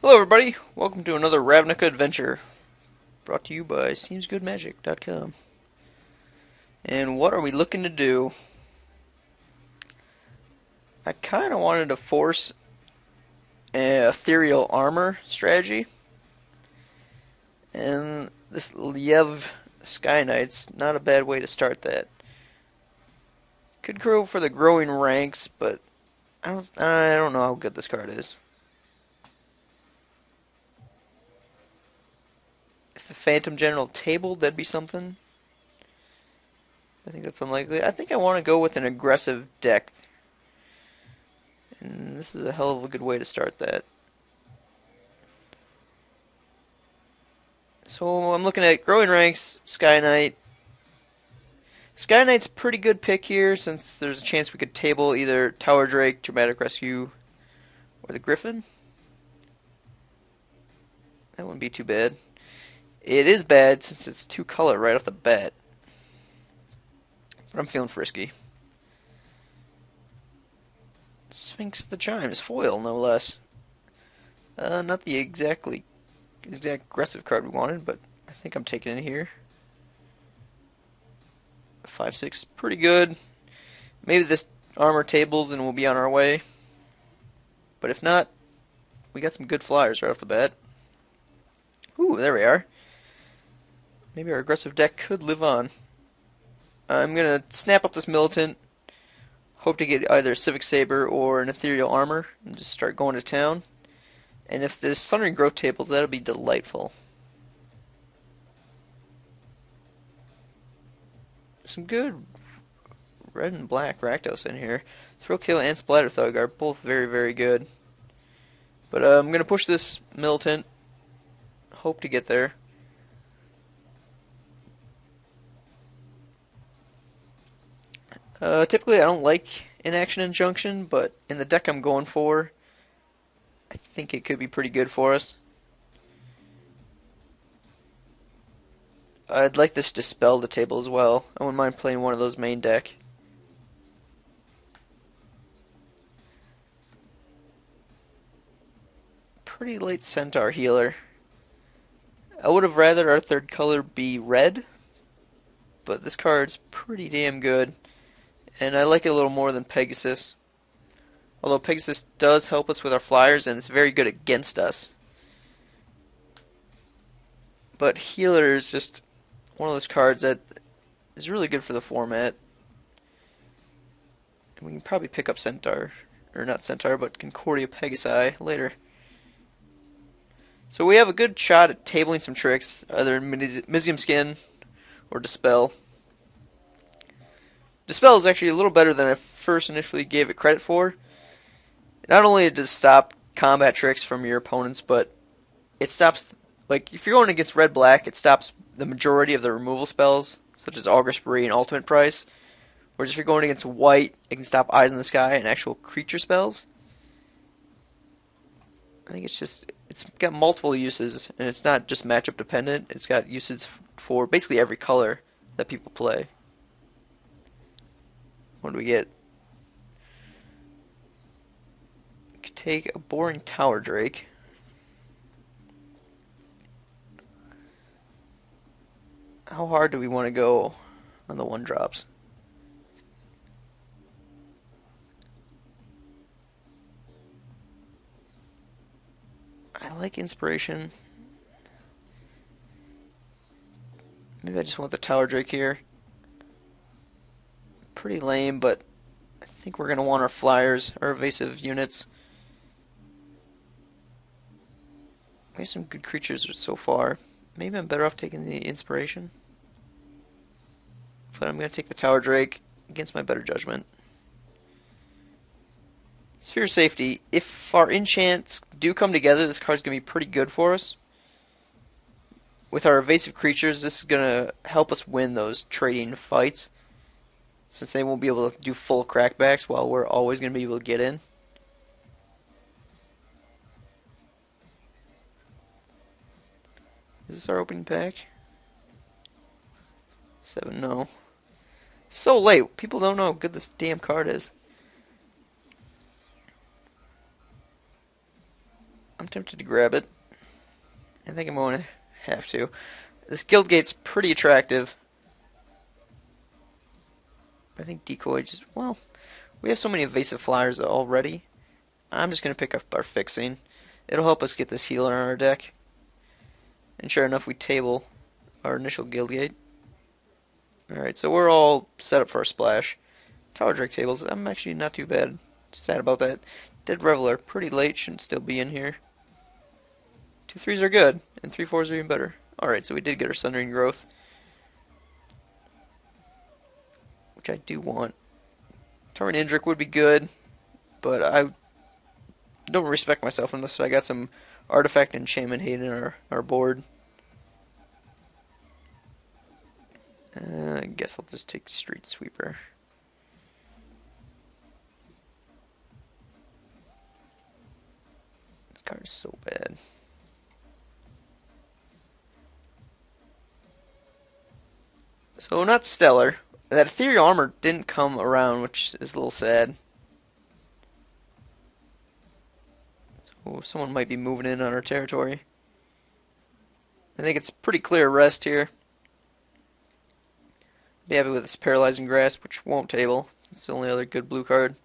Hello everybody, welcome to another Ravnica adventure, brought to you by SeemsGoodMagic.com. And what are we looking to do? I kind of wanted to force an ethereal armor strategy, and this Liev Sky Knight's not a bad way to start that. Could grow for the growing ranks, but I don't know how good this card is. If the Phantom General tabled, that'd be something. I think that's unlikely. I think I want to go with an aggressive deck, and this is a hell of a good way to start that. So I'm looking at growing ranks, Sky Knight. Sky Knight's a pretty good pick here since there's a chance we could table either Tower Drake, Dramatic Rescue, or the Griffin. That wouldn't be too bad. It is bad since it's 2-color right off the bat. But I'm feeling frisky. Sphinx the Chimes, foil no less. Not the exact aggressive card we wanted, but I think I'm taking it here. 5/6, pretty good. Maybe this armor tables and we'll be on our way. But if not, we got some good flyers right off the bat. Ooh, there we are. Maybe our aggressive deck could live on. I'm gonna snap up this Militant. Hope to get either a Civic Saber or an Ethereal Armor and just start going to town. And if this Sundering Growth tables, that'll be delightful. Some good red and black Rakdos in here. Thrill Kill and Splatter Thug are both very, very good. But I'm going to push this Militant. Hope to get there. Typically I don't like Inaction Injunction, but in the deck I'm going for, I think it could be pretty good for us. I'd like this Dispel to table as well. I wouldn't mind playing one of those main deck. Pretty late Centaur healer. I would have rather our third color be red, but this card's pretty damn good. And I like it a little more than Pegasus. Although Pegasus does help us with our flyers and it's very good against us. But Healer is just one of those cards that is really good for the format. And we can probably pick up Centaur. Or not Centaur, but Concordia Pegasi later. So we have a good shot at tabling some tricks, either Mizium Skin or Dispel. Dispel is actually a little better than I first initially gave it credit for. Not only does it stop combat tricks from your opponents, but it stops, like, if you're going against red-black, it stops the majority of the removal spells, such as Augur Spree and Ultimate Price. Whereas if you're going against white, it can stop Eyes in the Sky and actual creature spells. I think it's got multiple uses, and it's not just matchup dependent. It's got uses for basically every color that people play. What do we get? We could take a boring Tower Drake. How hard do we want to go on the 1-drops? I like Inspiration. Maybe I just want the Tower Drake here. Pretty lame, but I think we're going to want our flyers, our evasive units. We have some good creatures so far. Maybe I'm better off taking the Inspiration. But I'm going to take the Tower Drake against my better judgment. Sphere Safety. If our enchants do come together, this card's going to be pretty good for us. With our evasive creatures, this is going to help us win those trading fights, since they won't be able to do full crackbacks while we're always going to be able to get in. Is this our opening pack? 7, no. So late. People don't know how good this damn card is. I'm tempted to grab it. I think I'm going to have to. This guild gate's pretty attractive. I think decoy just, well, we have so many evasive flyers already. I'm just going to pick up our fixing. It'll help us get this healer on our deck. And sure enough, we table our initial guild gate. Alright, so we're all set up for a splash. Tower Drake tables, I'm actually not too bad. Sad about that. Dead Reveler, pretty late, shouldn't still be in here. 2-3s are good, and 3-4s are even better. Alright, so we did get our Sundering Growth, which I do want. Torrent Indrik would be good, but I don't respect myself unless I got some Artifact Enchantment hate in our board. I guess I'll just take Street Sweeper. This card is so bad. So not stellar. That ethereal armor didn't come around, which is a little sad. So someone might be moving in on our territory. I think it's pretty clear rest here. Be happy with this Paralyzing Grasp, which won't table. It's the only other good blue card.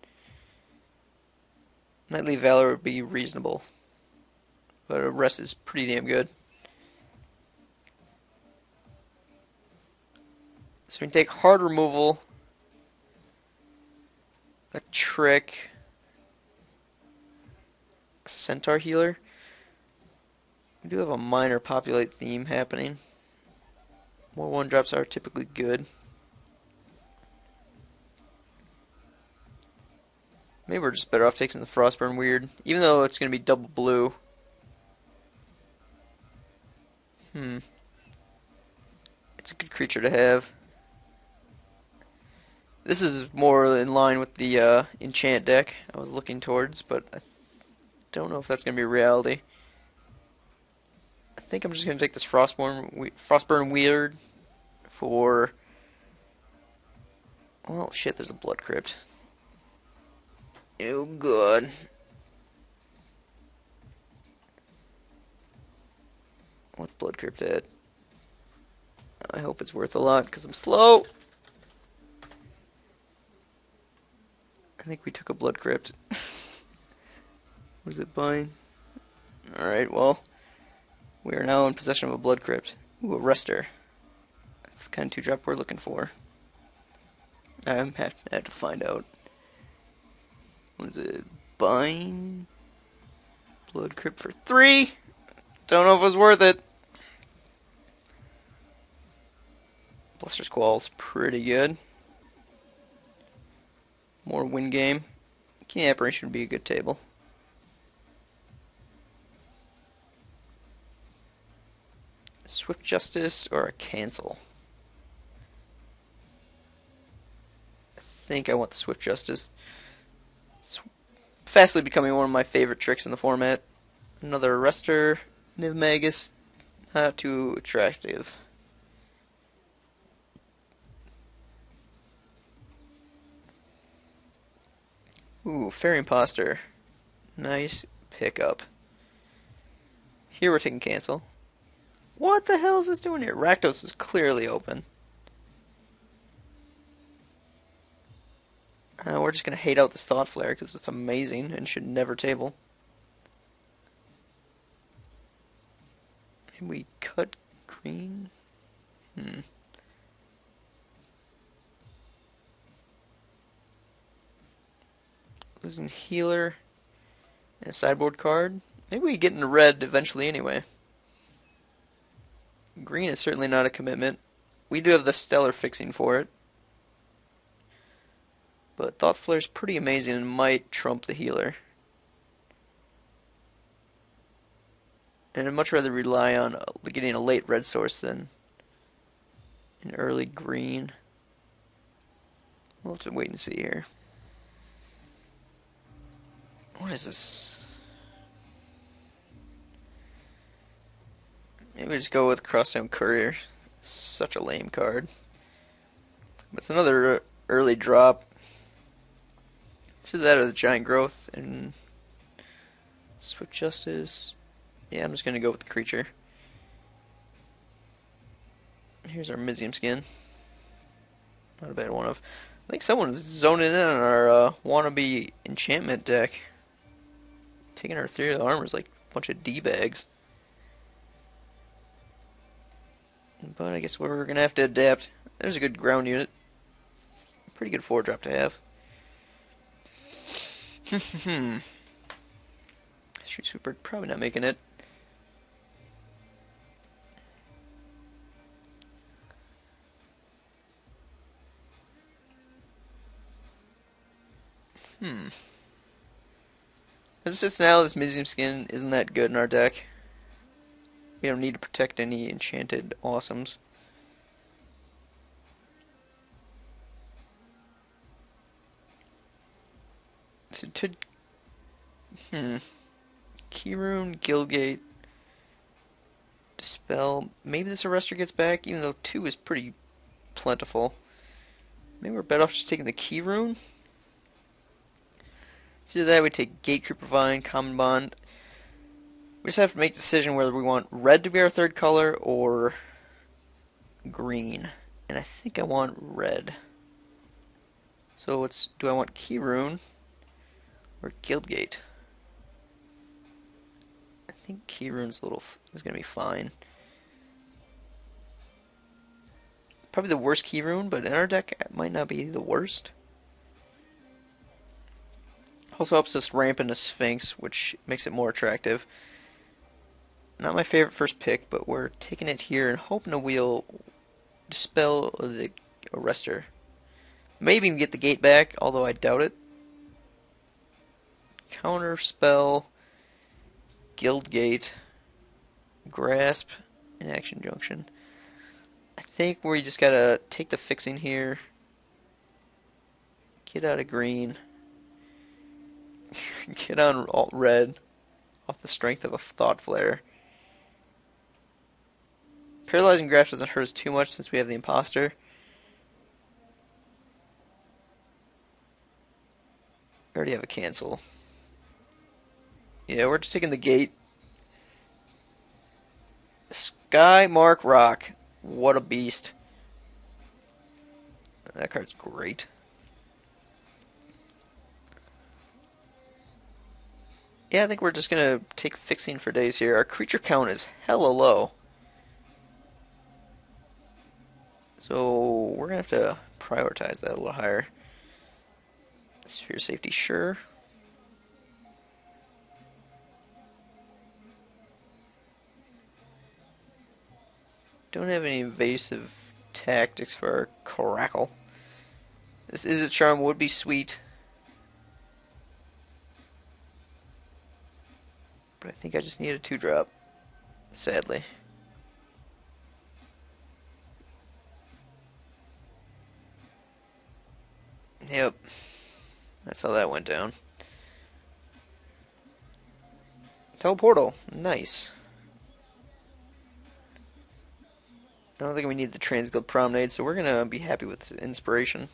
Knightly Valor would be reasonable, but a rest is pretty damn good. So we can take hard removal, a trick, a centaur healer. We do have a minor populate theme happening. More 1-drops are typically good. Maybe we're just better off taking the Frostburn Weird, even though it's going to be double blue. It's a good creature to have. This is more in line with the enchant deck I was looking towards, but I don't know if that's going to be a reality. I think I'm just going to take this Frostburn Weird for... Oh shit, there's a Blood Crypt. Oh good. What's Blood Crypt at? I hope it's worth a lot because I'm slow. I think we took a Blood Crypt. Was it buying? Alright, well, we are now in possession of a Blood Crypt. Ooh, a Rester. That's the kind of 2-drop we're looking for. I have to find out. Was it buying? Blood Crypt for 3? Don't know if it was worth it. Bluster Squall's pretty good. More win game. Keen Apparition would be a good table. Swift Justice or a cancel? I think I want the Swift Justice. It's fastly becoming one of my favorite tricks in the format. Another Arrestor, Niv-Magus, not too attractive. Ooh, Fairy Imposter. Nice pickup. Here we're taking cancel. What the hell is this doing here? Rakdos is clearly open. We're just going to hate out this Thought Flare because it's amazing and should never table. Can we cut green? Losing healer and a sideboard card. Maybe we get into red eventually anyway. Green is certainly not a commitment. We do have the stellar fixing for it. But Thought Flare is pretty amazing and might trump the healer. And I'd much rather rely on getting a late red source than an early green. We'll have to wait and see here. What is this? Maybe just go with Crosstown Courier. Such a lame card. But it's another early drop. It's that or the Giant Growth and Swift Justice. Yeah, I'm just gonna go with the creature. Here's our Mizium skin. Not a bad one of. I think someone's zoning in on our wannabe enchantment deck. Taking our Theory of the Armor is like a bunch of D-bags. But I guess we're gonna have to adapt. There's a good ground unit. Pretty good 4-drop to have. Street Sweeper probably not making it. As it sits now, this Mizium skin isn't that good in our deck. We don't need to protect any enchanted awesomes. Keyrune, Guildgate, Dispel. Maybe this Arrestor gets back, even though 2 is pretty plentiful. Maybe we're better off just taking the Keyrune. To do that, we take Gatecreeper Vine, Common Bond. We just have to make a decision whether we want red to be our third color or green. And I think I want red. So do I want Keyrune or Guildgate? I think Keyrune's is gonna be fine. Probably the worst Keyrune, but in our deck it might not be the worst. Also helps us ramp into Sphinx, which makes it more attractive. Not my favorite first pick, but we're taking it here and hoping to wheel Dispel the Arrestor. Maybe even get the gate back, although I doubt it. Counter Spell, Guildgate, Grasp, and Action Junction. I think we just gotta take the fixing here. Get out of green. Get on alt red off the strength of a Thought Flare. Paralyzing Grasp doesn't hurt us too much since we have the Imposter. We already have a cancel. Yeah, we're just taking the gate. Skymark Rock. What a beast. That card's great. Yeah, I think we're just going to take fixing for days here. Our creature count is hella low. So we're going to have to prioritize that a little higher. Sphere safety, sure. Don't have any invasive tactics for our Crackle. This is a charm, would be sweet. But I think I just need a 2-drop, sadly. Yep. That's how that went down. Teleportal. Nice. I don't think we need the Transguild Promenade, so we're going to be happy with the Inspiration.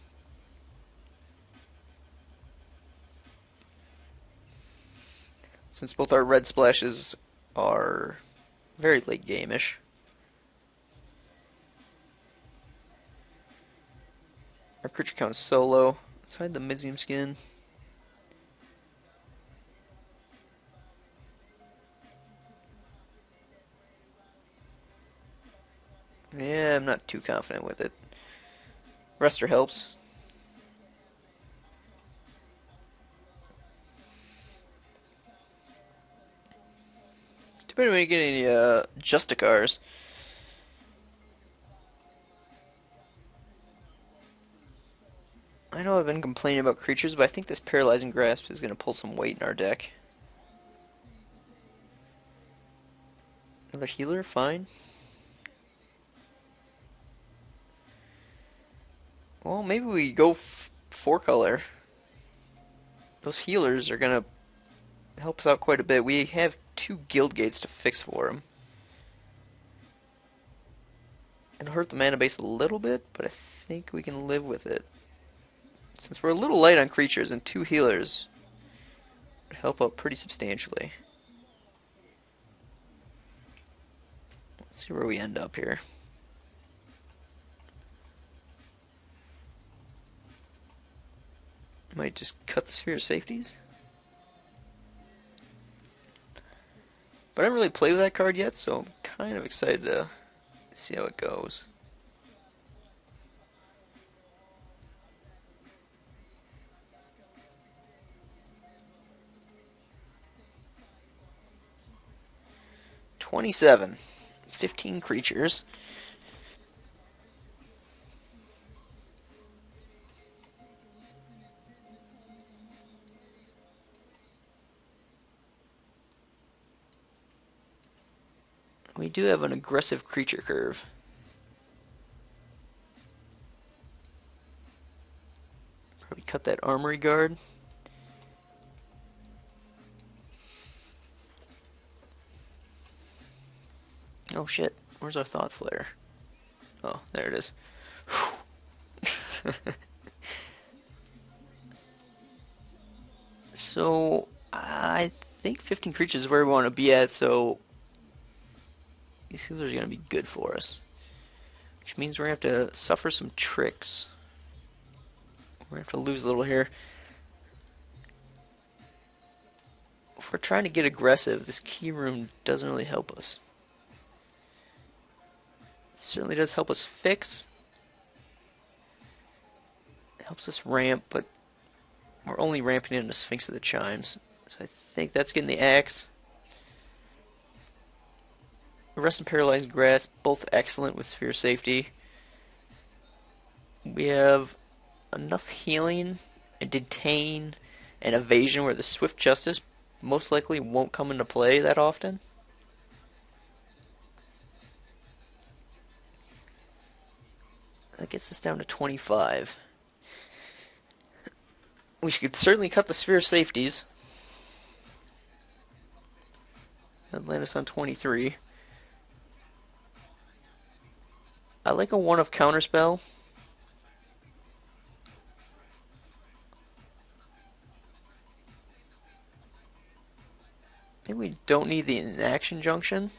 Since both our red splashes are very late game-ish. Our creature count is so low. Let's hide the Mizium skin. Yeah, I'm not too confident with it. Rester helps. Too bad we didn't get any Justicars. I know I've been complaining about creatures, but I think this Paralyzing Grasp is going to pull some weight in our deck. Another healer? Fine. Well, maybe we go 4-color. Those healers are going to help us out quite a bit. We have 2 Guild Gates to fix for them. It'll hurt the mana base a little bit, but I think we can live with it. Since we're a little light on creatures, and 2 healers would help out pretty substantially. Let's see where we end up here. Might just cut the sphere of safeties. But I haven't really played with that card yet, so I'm kind of excited to see how it goes. $27. 15 creatures. We do have an aggressive creature curve. Probably cut that armory guard. Oh shit, where's our thought flare? Oh, there it is. So, I think 15 creatures is where we want to be at, so these things are going to be good for us. Which means we're going to have to suffer some tricks. We're going to have to lose a little here. If we're trying to get aggressive, this key room doesn't really help us. It certainly does help us fix. It helps us ramp, but we're only ramping into Sphinx of the Chimes. So I think that's getting the axe. Arrest and Paralyzed Grasp, both excellent with Sphere Safety. We have enough healing and detain and evasion where the Swift Justice most likely won't come into play that often. That gets us down to 25. We should certainly cut the Sphere Safeties. That'd land us on 23. I like a 1 of Counterspell. Maybe we don't need the Inaction Junction.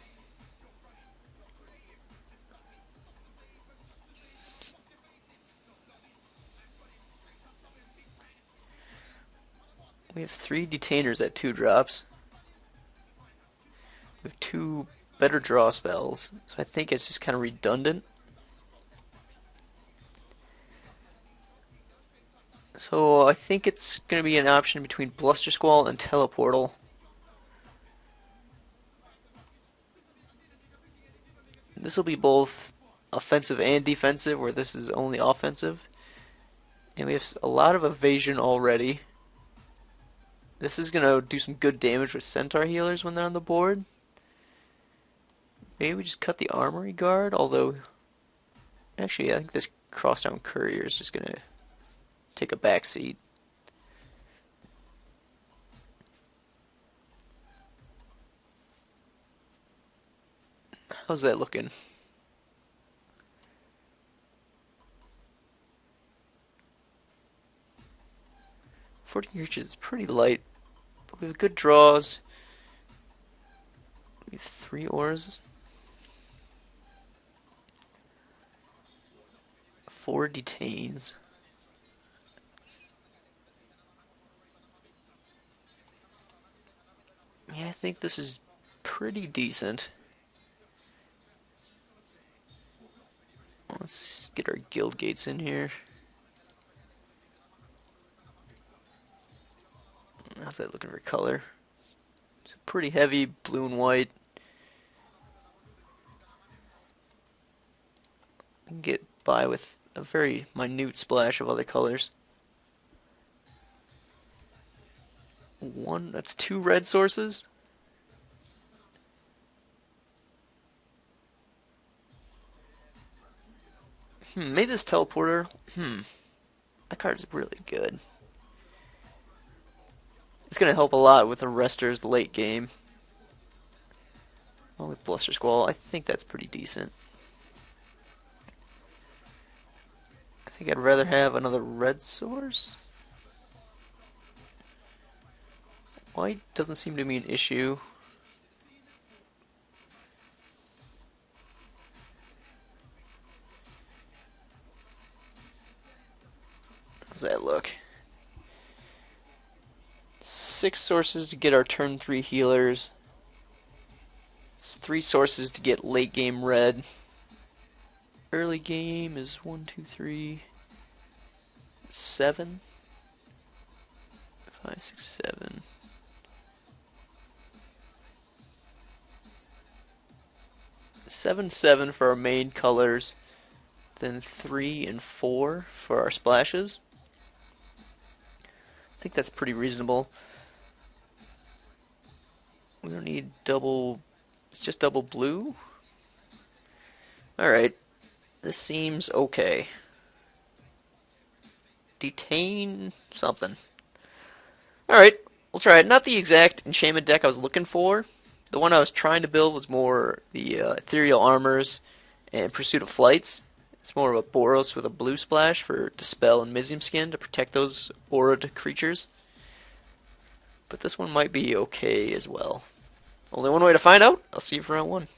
We have 3 Detainers at 2 drops. We have 2 better draw spells, so I think it's just kind of redundant. So I think it's going to be an option between Bluster Squall and Teleportal. This will be both offensive and defensive, where this is only offensive. And we have a lot of evasion already. This is going to do some good damage with Centaur healers when they're on the board. Maybe we just cut the Armory Guard, although... Actually, I think this Crosstown Courier is just going to take a back seat. How's that looking? $14 creatures is pretty light, but we have good draws. We have 3 auras. 4 detains. Yeah, I think this is pretty decent. Let's get our guild gates in here. How's that looking for color? It's pretty heavy blue and white. We can get by with a very minute splash of other colors. That's 2 red sources. Maybe this teleporter. That card's really good. It's going to help a lot with Arrester's late game. Well, with Bluster Squall, I think that's pretty decent. I think I'd rather have another red source. White doesn't seem to be an issue. How's that look? 6 sources to get our turn 3 healers. It's 3 sources to get late game red. Early game is 1, 2, 3, 7, 5, 6, 7. Seven, 7 for our main colors, then 3 and 4 for our splashes. I think that's pretty reasonable. We don't need double, it's just double blue? Alright, this seems okay. Detain something. Alright, we'll try it. Not the exact enchantment deck I was looking for. The one I was trying to build was more the Ethereal Armors and Pursuit of Flights. It's more of a Boros with a blue splash for Dispel and Mizium Skin to protect those auraed creatures. But this one might be okay as well. Only one way to find out. I'll see you for round 1.